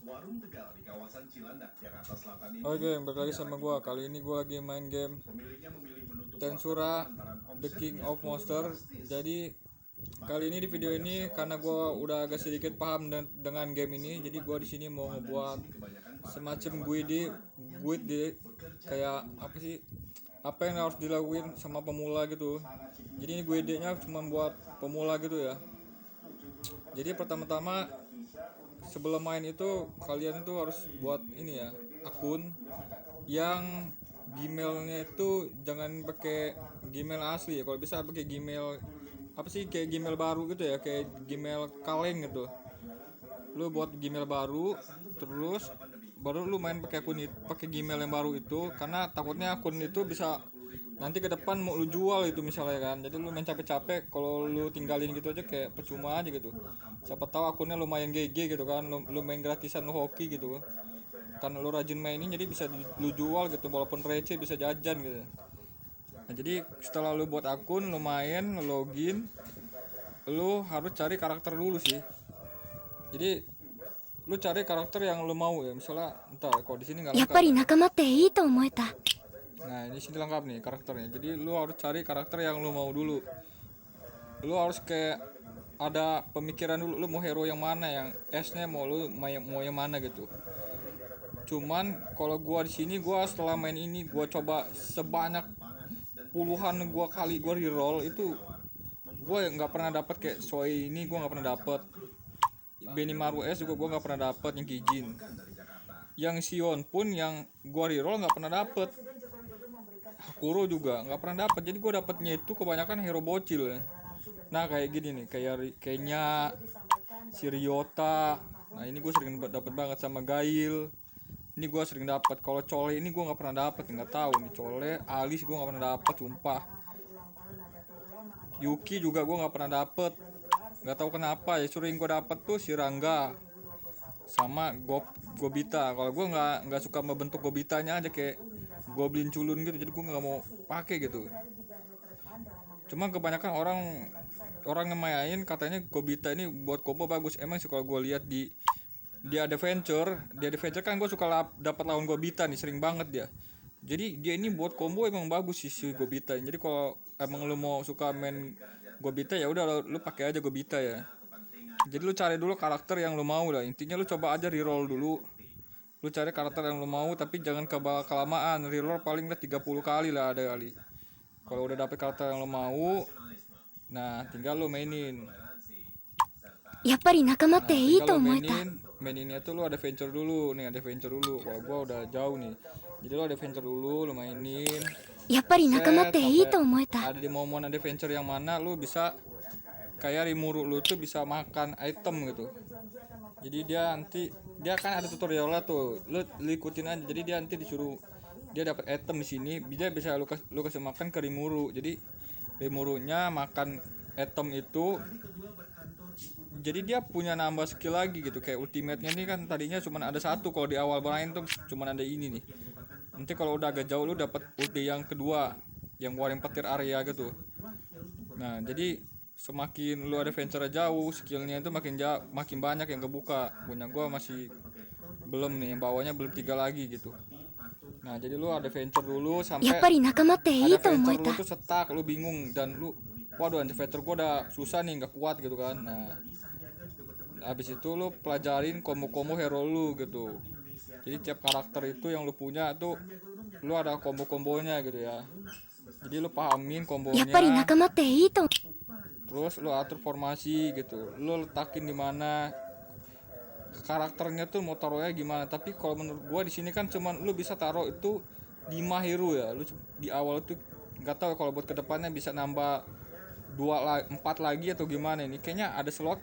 Warung Tegal di kawasan Cilandak, Jakarta Selatan ini. Oke, balik lagi sama gua. Kali ini gua lagi main game Pemiliknya memilih menutup Tensura lantaran The King omsetnya of turun Monster. drastis. Jadi kali ini di video ini karena gua udah agak sedikit paham dengan game ini, jadi gua di sini mau ngebuat semacam guide kayak apa sih? Apa yang harus dilakuin sama pemula gitu. Jadi ini guide-nya cuma buat pemula gitu ya. Jadi pertama-tama sebelum main itu kalian itu harus buat ini ya, akun yang Gmailnya itu jangan pakai Gmail asli ya. Kalau bisa pakai Gmail apa sih, kayak Gmail baru gitu ya, kayak Gmail kaleng gitu. Lu buat Gmail baru, terus baru lu main pakai akun itu, pakai Gmail yang baru itu, karena takutnya akun itu bisa nanti ke depan mau lu jual itu misalnya kan. Jadi lu main capek-capek, kalau lu tinggalin gitu aja kayak percuma aja gitu. Siapa tahu akunnya lumayan GG gitu kan, lu main gratisan, lu hoki gitu kan, karena lu rajin mainin jadi bisa lu jual gitu, walaupun receh bisa jajan gitu. Nah, jadi setelah lu buat akun, lu main, lu login, lu harus cari karakter dulu sih. Jadi lu cari karakter yang lu mau ya. Misalnya entar kalau di sini nggak やっ lengkap ぱり ya. 仲間っていいと思えた。 Nah, ini sini lengkap nih karakternya. Jadi lu harus cari karakter yang lu mau dulu. Lu harus kayak ada pemikiran dulu, lu mau hero yang mana, yang S-nya mau yang mana gitu. Cuman kalau gua di sini, gua setelah main ini gua coba sebanyak puluhan kali gua reroll itu, gua nggak pernah dapat kayak Soi ini, gua nggak pernah dapat. Benimaru S juga gua nggak pernah dapat yang Kijin. Yang Sion pun yang gua reroll nggak pernah dapat. Hakuro juga nggak pernah dapat. Jadi gua dapatnya itu kebanyakan hero bocil ya. Nah kayak gini nih, kayaknya si Ryota. Nah ini gue sering dapat banget, sama Gail. Ini gue sering dapat. Kalau Cole ini gue nggak pernah dapat, nggak tahu nih. Cole, Alice gue nggak pernah dapat, sumpah. Yuki juga gue nggak pernah dapat, nggak tahu kenapa ya. Sering gue dapat tuh si Rangga sama Gobita. Kalau gue nggak suka membentuk Gobitanya aja, kayak goblin culun gitu, jadi gue nggak mau pakai gitu. Cuma kebanyakan orang yang main katanya Gobita ini buat combo bagus. Emang sih kalau gue lihat di adventure kan gue suka dapat lawan Gobita nih, sering banget dia. Jadi dia ini buat combo emang bagus sih si Gobita. Jadi kalau emang lu mau suka main Gobita ya udah lu pakai aja Gobita ya. Jadi lu cari dulu karakter yang lu mau lah. Intinya lu coba aja reroll dulu. Lu cari karakter yang lu mau, tapi jangan kelamaan. Reroll paling 30 kali lah ada kali. Kalau udah dapet karakter yang lu mau, nah tinggal lu mainin. やっぱり仲間っていい Tinggal と lu 思えた。 maininnya tuh lu ada venture dulu nih, ada venture dulu. Kalau gua udah jauh nih, jadi lu ada venture dulu, lu mainin. やっぱり仲間っていいと思えた。 Ada di momen ada venture yang mana lu bisa kayak Rimuru, lu tuh bisa makan item gitu. Jadi dia kan ada tutorialnya tuh, lu ikutin aja. Jadi dia nanti disuruh, dia dapat item di sini, dia bisa lu kasih makan ke Rimuru. Jadi Rimurunya makan item itu, jadi dia punya nambah skill lagi gitu. Kayak ultimate-nya ini kan tadinya cuma ada satu, kalau di awal main tuh cuma ada ini nih. Nanti kalau udah agak jauh lu dapat ulti yang kedua, yang ngeluarin petir area gitu. Nah jadi semakin lu ada venture jauh, skillnya itu makin banyak yang kebuka. Punya gua masih belum nih, yang bawahnya belum 3 lagi gitu. Nah jadi lu ada venture dulu やっ sampai ぱり仲間ってい ada いと思え venture た。 lu tuh stuck, lu bingung, dan lu waduh venture gua udah susah nih, nggak kuat gitu kan. Nah habis itu lu pelajarin combo-combo hero lu gitu. Jadi tiap karakter itu yang lu punya tuh lu ada combo-kombonya gitu ya. Jadi lu pahamin やっぱり kombonya, 仲間っていいと。 terus lu atur formasi gitu, lu letakin di mana karakternya tuh mau taruhnya gimana. Tapi kalau menurut gua di sini kan cuman lu bisa taruh itu 5 hero ya. Lu di awal tuh nggak tahu kalau buat kedepannya bisa nambah 4 lagi atau gimana. Ini kayaknya ada slot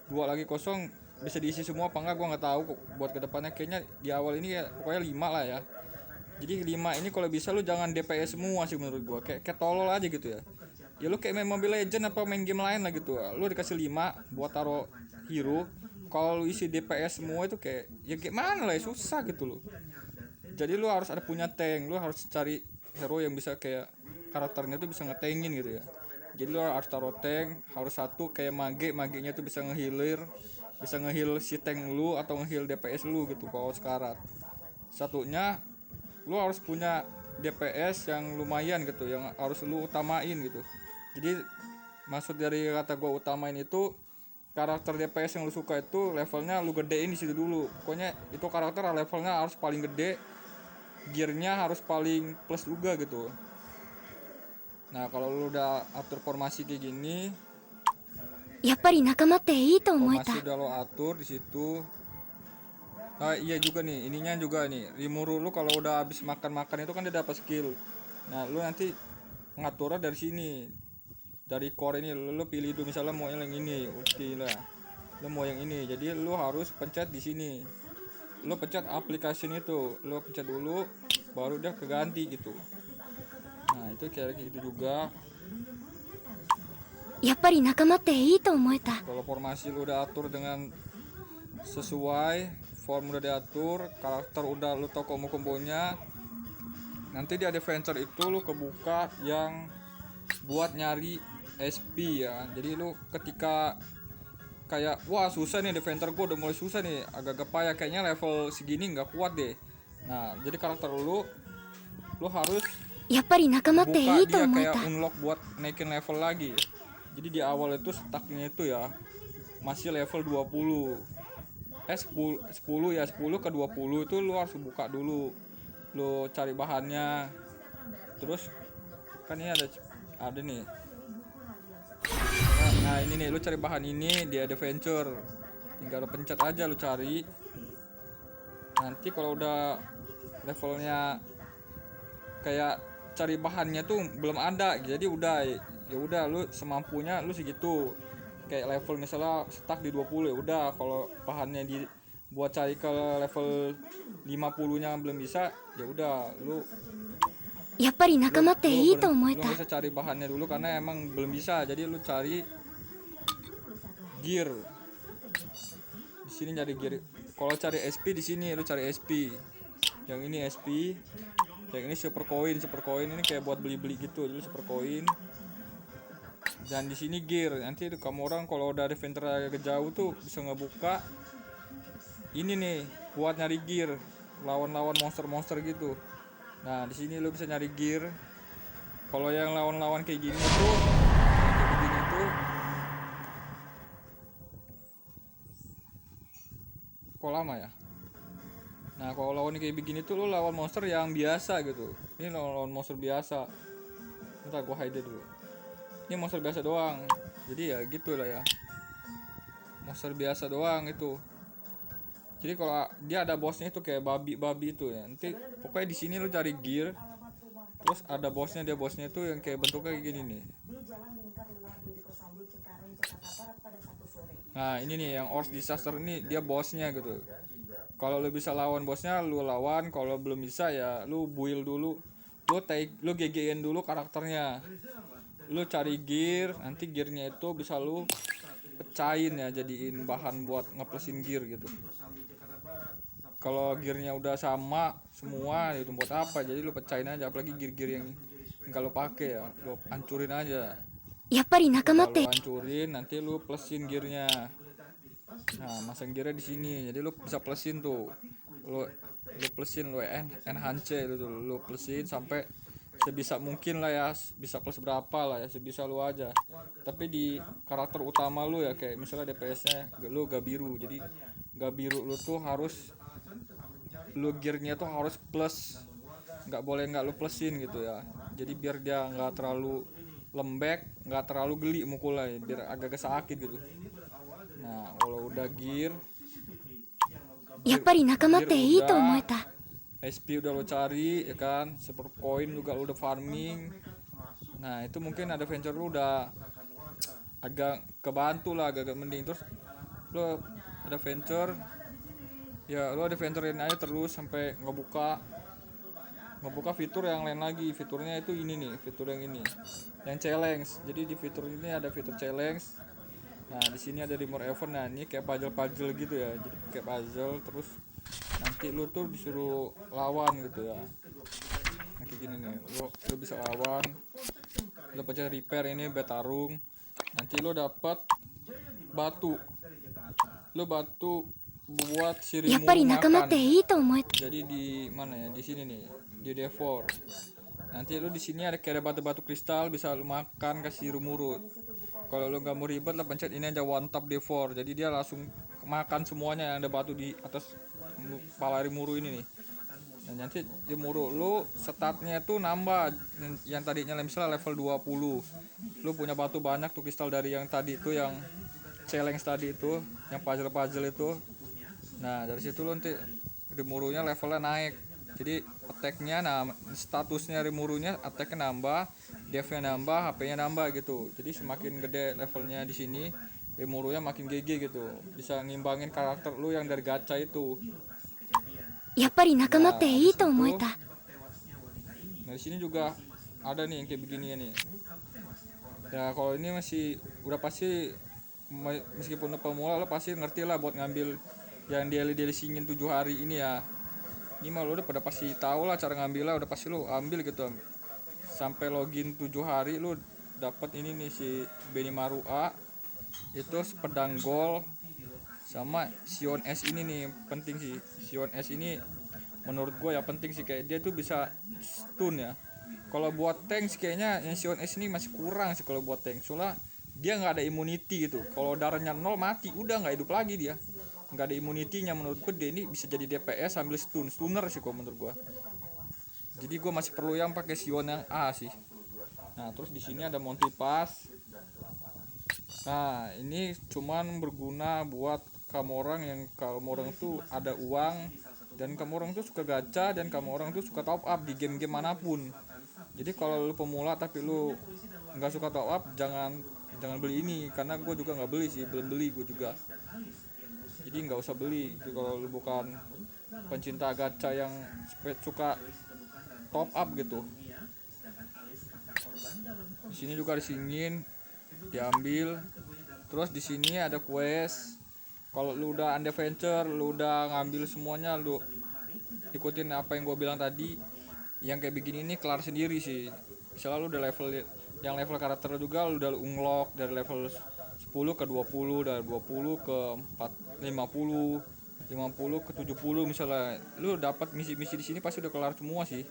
2 lagi kosong, bisa diisi semua apa enggak gua nggak tahu. Buat kedepannya kayaknya di awal ini ya pokoknya 5 lah ya. Jadi 5 ini kalau bisa lu jangan DPS semua sih menurut gua, kayak tolol aja gitu ya. Ya lu kayak main Mobile Legend apa main game lain lah gitu. Lu dikasih 5 buat taruh hero, kalau lu isi DPS semua itu kayak ya gimana lah ya, susah gitu loh. Jadi lu harus ada punya tank, lu harus cari hero yang bisa kayak karakternya tuh bisa ngetengin gitu ya. Jadi lu harus taruh tank, harus satu kayak magenya tuh bisa ngehealer, bisa ngeheal si tank lu atau ngeheal DPS lu gitu kalau sekarat. Satunya lu harus punya DPS yang lumayan gitu, yang harus lu utamain gitu. Jadi maksud dari kata gua utamain itu, karakter DPS yang lu suka itu levelnya lu gedein di situ dulu. Pokoknya itu karakter levelnya harus paling gede, gearnya harus paling plus juga gitu. Nah kalau lu udah atur formasi kayak gini, やっぱり仲間っていいと思えた。 formasi udah lo atur di situ. Ah iya juga nih, ininya juga nih. Rimuru lu kalau udah habis makan-makan itu kan dia dapat skill. Nah, lu nanti ngaturnya dari sini. Dari core ini lu pilih dulu, misalnya mau yang ini, ulti lah. Lu mau yang ini. Jadi lu harus pencet di sini. Lu pencet application itu. Lu pencet dulu baru dia keganti gitu. Nah, itu kayak gitu juga. やっぱり仲間っていいと思えた。 Kalau formasi lu udah atur dengan sesuai, form udah diatur, karakter udah lu tau combo-kombonya, nanti di adventure itu lu kebuka yang buat nyari SP ya. Jadi lu ketika kayak wah susah nih adventure gue udah mulai susah nih, agak-agak payah kayaknya level segini nggak kuat deh. Nah jadi karakter lu harus やっぱり仲間ってい buka いと dia 思え kayak た。 unlock buat naikin level lagi. Jadi di awal itu stacknya itu ya masih level 20. 10 ya, 10 ke 20 itu lu harus buka dulu. Lu cari bahannya. Terus kan ini ada nih. Nah, ini nih lu cari bahan ini di adventure. Tinggal lu pencet aja lu cari. Nanti kalau udah levelnya kayak cari bahannya tuh belum ada, jadi udah ya udah lu semampunya lu segitu. Kayak level misalnya stuck di 20 ya udah, kalau bahannya buat cari ke level 50-nya belum bisa, ya udah lu やっぱり仲間っていいと思え lu た。 bisa cari bahannya dulu karena emang belum bisa. Jadi lu cari gear. Di sini nyari gear. Kalau cari SP di sini lu cari SP. Yang ini SP. Yang ini super coin ini kayak buat beli-beli gitu. Jadi super coin. Dan di sini gear. Nanti kamu orang kalau udah adventure agak jauh tuh bisa ngebuka ini nih buat nyari gear, lawan-lawan monster-monster gitu. Nah, di sini lu bisa nyari gear. Kalau yang lawan-lawan kayak gini tuh, kayak begini tuh, kok lama ya? Nah, kalau lawan kayak begini tuh lu lawan monster yang biasa gitu. Ini lawan monster biasa. Bentar gua hide dulu. Ini monster biasa doang. Jadi ya gitu lah ya. Monster biasa doang itu. Jadi kalau dia ada bosnya itu kayak babi itu ya. Nanti pokoknya di sini lu cari gear. Terus ada bosnya, dia bosnya itu yang kayak bentuknya kayak gini nih. Nah, ini nih yang Ors Disaster ini dia bosnya gitu. Kalau lu bisa lawan bosnya lu lawan, kalau belum bisa ya lu build dulu. Lu GG-in dulu karakternya. Lu cari gear, nanti gearnya itu bisa lu pecahin ya, jadiin bahan buat ngeplusin gear gitu. Kalau gearnya udah sama semua itu buat apa, jadi lu pecahin aja, apalagi gear-gear yang kalau pakai ya lu hancurin aja. やっぱり仲間っ Kalau て hancurin nanti lu plusin gearnya. Nah masang gearnya di sini, jadi lu bisa plusin tuh, lu plusin, lu enhance lu plusin sampai sebisa mungkin lah ya, bisa plus berapa lah ya, sebisa lu aja. Tapi di karakter utama lu ya, kayak misalnya DPS-nya lu gak biru, jadi gak biru lu tuh harus lu gearnya tuh harus plus, nggak boleh nggak lu plusin gitu ya. Jadi biar dia nggak terlalu lembek, nggak terlalu geli mukulnya, biar agak sakit gitu. Nah kalau udah gear やっぱり仲間っていいと思えた。 SP udah lo cari ya kan, super coin juga lo udah farming. Nah itu mungkin adventure lu udah agak kebantu lah, agak mending. Terus lo adventure ya, lo adventurein aja terus sampai ngebuka fitur yang lain lagi. Fiturnya itu ini nih, fitur yang ini, yang challenge. Jadi di fitur ini ada fitur challenge. Nah di sini ada remote event. Nah ini kayak puzzle gitu ya, jadi kayak puzzle. Terus nanti lu tuh disuruh lawan gitu ya. Nah, kayak gini nih, lu bisa lawan. Lu pencet repair ini, bertarung. Nanti lu dapat batu. lu batu buat si やっぱり Rimuru 仲間って makan. いいと思えた。 Jadi di mana ya? Di sini nih, di D4. Nanti lu di sini ada kayak ada batu-batu kristal bisa lu makan kasih Rimuru. Kalau lu nggak mau ribet lah pencet ini aja one tap D4. Jadi dia langsung makan semuanya yang ada batu di atas kepala Rimuru ini nih. Dan nanti Rimuru lu statnya tuh nambah yang tadinya misalnya level 20. Lu punya batu banyak tuh kristal dari yang tadi itu yang challenge tadi itu, yang puzzle-puzzle itu. Nah, dari situ lu nanti Rimurunya levelnya naik. Jadi attack-nya statusnya Rimurunya attack-nya nambah, dev-nya nambah, HP-nya nambah gitu. Jadi semakin gede levelnya di sini, Rimurunya makin GG gitu. Bisa ngimbangin karakter lu yang dari gacha itu. やっぱり仲間っていいと思えた。 Nah, di sini juga ada nih yang kayak begini nih. Ya kalau ini masih udah pasti meskipun pemula lo pasti ngerti lah buat ngambil yang daily singin 7 hari ini ya. Ini mah lo udah pada pasti tahu lah cara ngambilnya, udah pasti lo ambil gitu. Sampai login 7 hari lo dapat ini nih si Benimaru A. Itu pedang gold sama Sion S ini nih penting sih. Sion S ini menurut gue ya penting sih, kayak dia tuh bisa stun ya. Kalau buat tank kayaknya yang Sion S ini masih kurang sih kalau buat tank, soalnya dia nggak ada immunity gitu. Kalau darahnya 0 mati udah nggak hidup lagi dia, nggak ada immunity-nya. Menurut gue dia ini bisa jadi DPS sambil stunner sih kalau menurut gue. Jadi gue masih perlu yang pakai Sion yang A sih. Nah terus di sini ada Monty Pass. Nah ini cuman berguna buat kamu orang tuh ada uang dan kamu orang tuh suka gacha dan kamu orang tuh suka top up di game-game manapun. Jadi kalau lu pemula tapi lu nggak suka top up, jangan beli ini, karena gue juga nggak beli sih, belum beli gue juga. Jadi nggak usah beli kalau lu bukan pencinta gacha yang suka top up gitu. Di sini juga disingin diambil. Terus di sini ada quest. Kalau lu udah adventure, lu udah ngambil semuanya, lu ikutin apa yang gue bilang tadi, yang kayak begini ini kelar sendiri sih. Misalnya lu udah level karakter juga lu udah unlock dari level 10 ke 20, dari 20 ke 50 ke 70 misalnya. Lu dapat misi-misi di sini pasti udah kelar semua sih.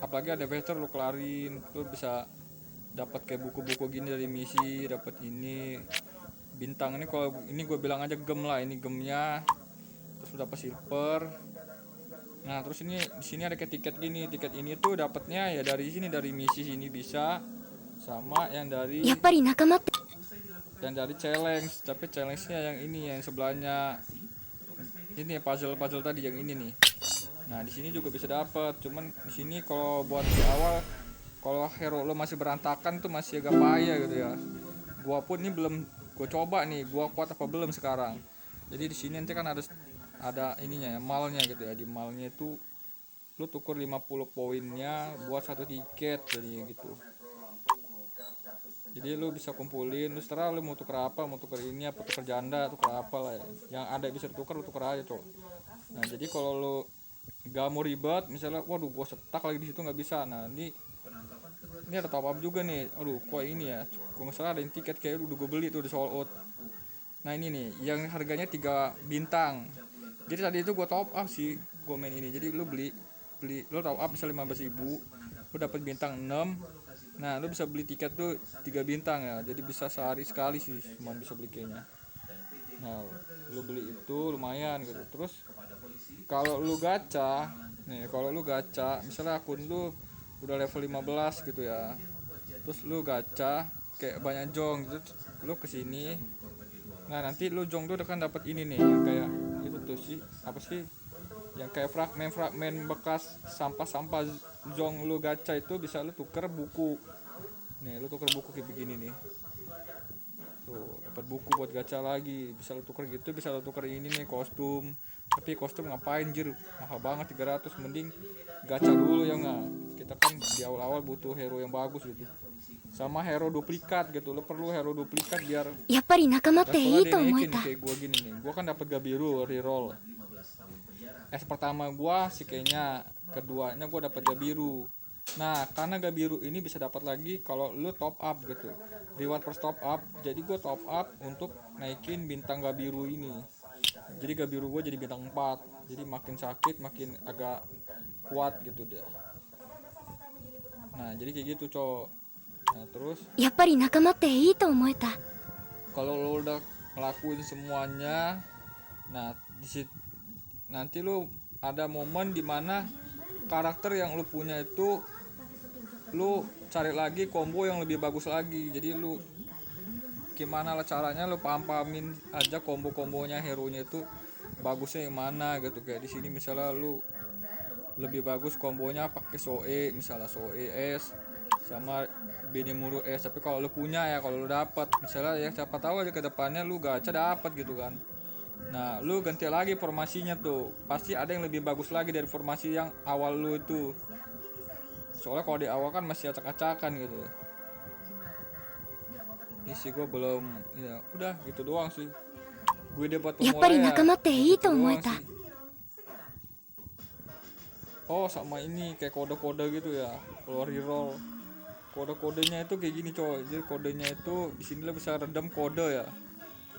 Apalagi ada adventure lu kelarin, lu bisa dapat kayak buku-buku gini dari misi, dapat ini bintang ini. Kalau ini gue bilang aja gem lah, ini gemnya. Terus dapat silver. Nah terus ini di sini ada kayak tiket gini. Tiket ini tuh dapatnya ya dari sini, dari misi sini bisa, sama yang dari やっぱり仲間って challenge. Tapi challenge-nya yang ini, yang sebelahnya ini puzzle tadi yang ini nih. Nah di sini juga bisa dapat. Cuman di sini kalau buat di awal, kalau hero lo masih berantakan tuh masih agak payah gitu ya. Gua pun ini belum gue coba nih, gua kuat apa belum sekarang. Jadi di sini nanti kan ada ininya ya, malnya gitu ya. Di malnya itu lu tuker 50 poinnya buat satu tiket jadi gitu. Jadi lu bisa kumpulin, lu setelah lu mau tuker apa, mau tuker ini apa, tuker janda, tuker apa lah ya. Yang ada bisa ditukar lu tuker aja, Cok. Nah, jadi kalau lu gak mau ribet, misalnya waduh gua setak lagi di situ nggak bisa. Nah, ini ada top up juga nih. Aduh, kok ini ya. Kalau nggak salah ada yang tiket kayak udah gue beli tuh di sold out. Nah, ini nih yang harganya 3 bintang. Jadi tadi itu gue top up sih, gue main ini. Jadi lu beli lu top up misalnya 15.000, lu dapat bintang 6. Nah, lu bisa beli tiket tuh 3 bintang ya. Jadi bisa sehari sekali sih cuma bisa beli kayaknya. Nah, lu beli itu lumayan gitu. Terus kalau lu gacha, misalnya akun lu udah level 15 gitu ya. Terus lu gacha kayak banyak jong gitu, lu kesini. Nah, nanti lu jong tuh kan dapat ini nih, yang kayak itu tuh sih, apa sih? Yang kayak fragmen bekas sampah jong lu gacha itu bisa lu tuker buku. Nih, lu tuker buku kayak begini nih. Tuh, dapat buku buat gacha lagi. Bisa lu tuker gitu, bisa lu tuker ini nih kostum. Tapi kostum ngapain jir? Mahal banget 300, mending gacha dulu ya nggak? Kita kan di awal-awal butuh hero yang bagus gitu. Sama hero duplikat gitu. Lu perlu hero duplikat biar やっぱり仲間っていいと思え dinaikin た。 kayak gua gini nih. Gua kan dapat Gabiru reroll. Pertama gua sih kayaknya, keduanya gua dapat Gabiru. Nah, karena Gabiru ini bisa dapat lagi kalau lu top up gitu. Reward per top up. Jadi gue top up untuk naikin bintang Gabiru ini. Jadi Gabiru gue jadi bintang 4. Jadi makin sakit makin agak kuat gitu dia. Nah, jadi kayak gitu, cowok. Nah, terus やっぱり仲間っていいと思えた。 kalau lo udah ngelakuin semuanya, nah nanti lu ada momen dimana karakter yang lu punya itu lu cari lagi combo yang lebih bagus lagi. Jadi lu gimana lah caranya, lu pahamin aja combo-kombonya hero nya itu bagusnya yang mana gitu. Kayak di sini misalnya lu lebih bagus kombonya pakai Soe, misalnya Soe S sama Benemuru S. Tapi kalau lu punya ya, kalau lu dapat misalnya ya, siapa tahu aja ke depannya lu gacha dapat gitu kan. Nah, lu ganti lagi formasinya tuh. Pasti ada yang lebih bagus lagi dari formasi yang awal lu itu. Soalnya kalau di awal kan masih acak-acakan gitu. Ini sih gue belum, ya udah gitu doang sih. Gue dia buat やっぱ pemula り ya 仲間っていい gitu と思え doang た。 sih. Oh, sama ini kayak kode-kode gitu ya. Kalau reroll kode-kodenya itu kayak gini, coy. Jadi kodenya itu di sini lo bisa redam kode ya.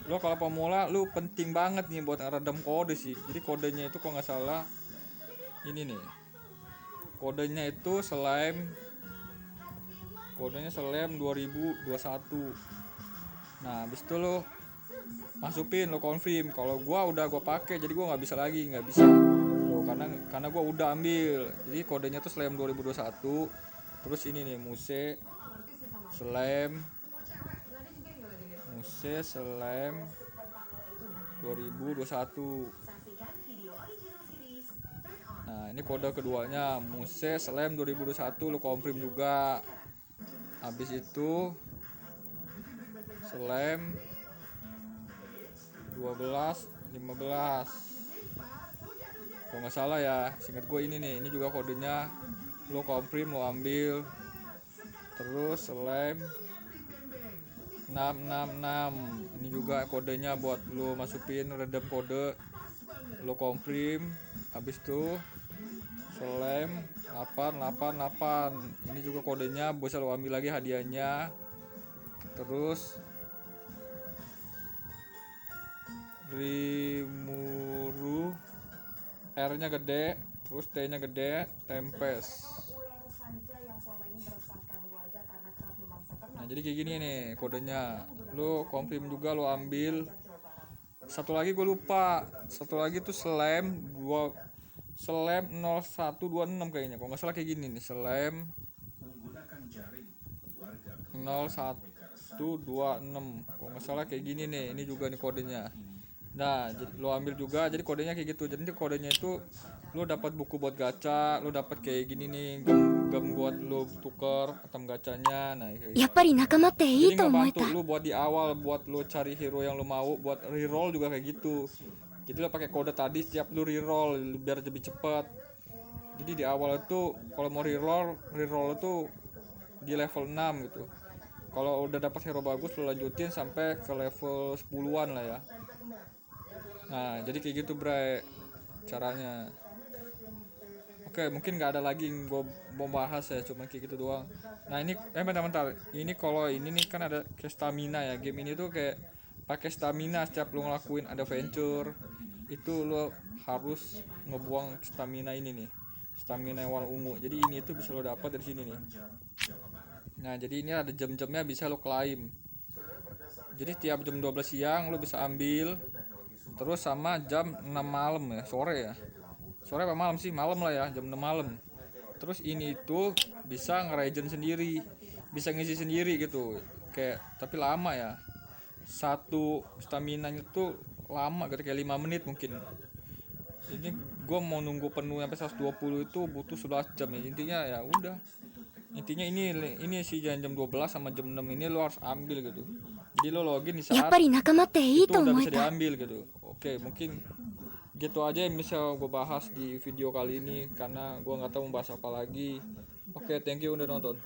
Lo kalau pemula lu penting banget nih buat redam kode sih. Jadi kodenya itu kalau nggak salah ini nih. Kodenya itu slime. Kodenya slime 2021. Nah, habis itu lo masukin, lo confirm. Kalau gua pakai, jadi gua nggak bisa. Tuh, karena gua udah ambil. Jadi kodenya tuh slime 2021. Terus ini nih Muse slime 2021. Nah, ini kode keduanya Muse slime 2021, lo confirm juga. Habis itu slime 12 15 kalau nggak salah ya, singkat gue ini nih. Ini juga kodenya lo confirm, lo ambil. Terus slime 666, ini juga kodenya buat lo masukin redam kode, lo confirm. Habis itu slime 888, ini juga kodenya bisa lo ambil lagi hadiahnya. Terus Rimuru, R nya gede, terus T nya gede, Tempest. Nah, jadi kayak gini nih kodenya. Lo confirm juga, lo ambil. Satu lagi gue lupa, satu lagi tuh slime 0126 kayaknya, kalau nggak salah kayak gini nih, slime 0126 kalau nggak salah kayak gini nih. Ini juga nih kodenya. Nah, lo ambil juga, jadi kodenya kayak gitu. Jadi kodenya itu lo dapat buku buat gacha, lo dapat kayak gini nih, gem buat lo tuker item gacanya. Nah, kayak やっぱり仲間ってい jadi いと思え ngebantu た。 lu buat di awal, buat lu cari hero yang lu mau, buat reroll juga kayak gitu. Jadi lo pakai kode tadi setiap lu reroll biar lebih cepat. Jadi di awal itu kalau mau reroll itu di level 6 gitu. Kalau udah dapat hero bagus lo lanjutin sampai ke level 10-an lah ya. Nah, jadi kayak gitu bre caranya. Oke, mungkin nggak ada lagi yang gue mau bahas ya, cuma kayak gitu doang. Nah, ini bentar. Ini kalau ini nih kan ada kayak stamina ya. Game ini tuh kayak pakai stamina setiap lu ngelakuin adventure. Itu lo harus ngebuang stamina ini nih. Stamina yang warna ungu. Jadi ini tuh bisa lo dapat dari sini nih. Nah, jadi ini ada jam-jamnya bisa lo claim. Jadi tiap jam 12 siang lo bisa ambil. Terus sama jam 6 malam ya, sore ya. Sore apa malam sih? Malam lah ya, jam 6 malam. Terus ini tuh bisa ngeregen sendiri, bisa ngisi sendiri gitu. Kayak tapi lama ya. Satu stamina itu lama gitu, kayak 5 menit mungkin. Ini gue mau nunggu penuh sampai 120 itu butuh 11 jam ya. Intinya ya udah. Intinya ini sih jam 12 sama jam 6 ini lo harus ambil gitu. Jadi lo login di やっ saat ぱり仲間っていい itu と udah 思 bisa えた。 diambil gitu. Oke, mungkin gitu aja yang bisa gue bahas di video kali ini karena gue nggak tahu membahas apa lagi. Oke, thank you udah nonton.